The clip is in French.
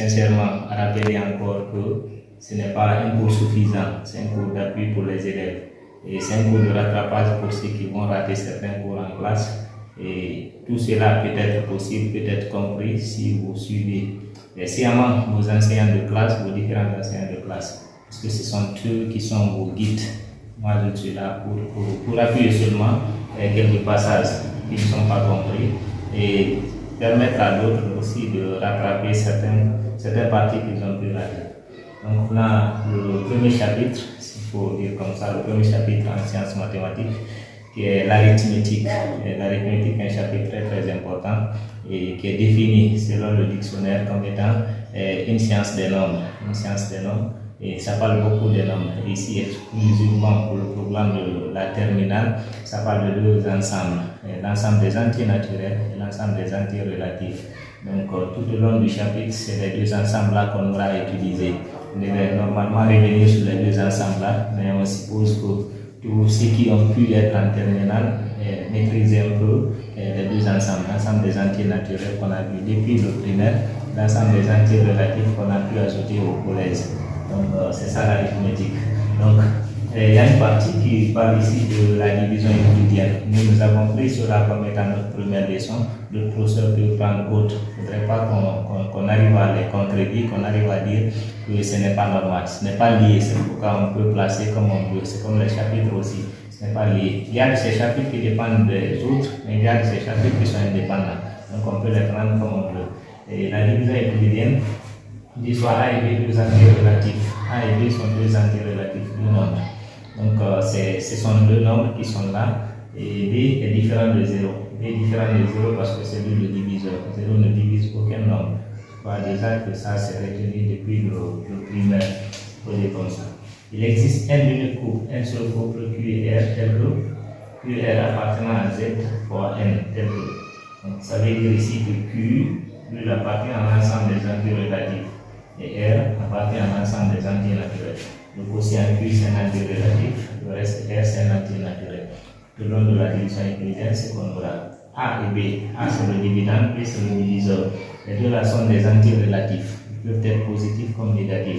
sincèrement rappeler encore que ce n'est pas un cours suffisant, c'est un cours d'appui pour les élèves. Et c'est un cours de rattrapage pour ceux qui vont rater certains cours en classe. Et tout cela peut être possible, peut être compris si vous suivez sciemment vos enseignants de classe, vos différents enseignants de classe. Parce que ce sont eux qui sont vos guides. Moi, je suis là pour appuyer seulement quelques passages qui ne sont pas compris et permettre à d'autres aussi de rattraper certaines parties qu'ils ont pu rater. Donc, là, le premier chapitre, s'il faut dire comme ça, le premier chapitre en sciences mathématiques, qui est l'arithmétique. L'arithmétique est un chapitre très très important et qui est défini selon le dictionnaire comme étant une science des nombres. Une science des nombres. Et ça parle beaucoup des nombres. Ici, exclusivement pour le programme de la terminale, ça parle de deux ensembles. L'ensemble des entiers naturels et l'ensemble des entiers relatifs. Donc, tout au long du chapitre, c'est les deux ensembles-là qu'on aura utilisés. On devrait normalement revenir sur les deux ensembles-là, mais on suppose que tous ceux qui ont pu être en terminale maîtriser un peu les deux ensembles. L'ensemble des entiers naturels qu'on a vu depuis le primaire, l'ensemble des entiers relatifs qu'on a pu ajouter au collège. Donc, c'est ça l'arithmétique. Donc, il y a une partie qui parle ici de la division euclidienne. Nous avons pris cela comme étant notre première leçon. D'autres professeurs peuvent prendre autre. Il ne faudrait pas qu'on arrive à les contredire, qu'on arrive à dire que ce n'est pas normal. Ce n'est pas lié. C'est pourquoi on peut placer comme on veut. C'est comme les chapitres aussi. Ce n'est pas lié. Il y a de ces chapitres qui dépendent des autres, mais il y a de ces chapitres qui sont indépendants. Donc, on peut les prendre comme on veut. Et la division euclidienne dit soit A et B, deux entiers relatifs. A et B sont deux entiers relatifs, deux nombres. Donc, ce sont deux nombres qui sont là. Et B est différent de 0. B est différent de 0 parce que c'est lui le diviseur. 0 ne divise aucun nombre. Je crois déjà que ça s'est retenu depuis le primaire. Pour dire comme ça. Il existe un unique couple, un seul couple Q et R tel que QR appartenant à Z fois N tel que. Donc, ça veut dire ici que Q lui appartient à l'ensemble des entiers relatifs. Et R appartient à l'ensemble des entiers naturels. Le quotient Q c'est un entier relatif, le reste R c'est un entier naturel. Tout le long de la division euclidienne, c'est qu'on aura A et B. A c'est le dividende, B c'est le diviseur. Les deux là sont des entiers relatifs. Ils peuvent être positifs comme négatifs.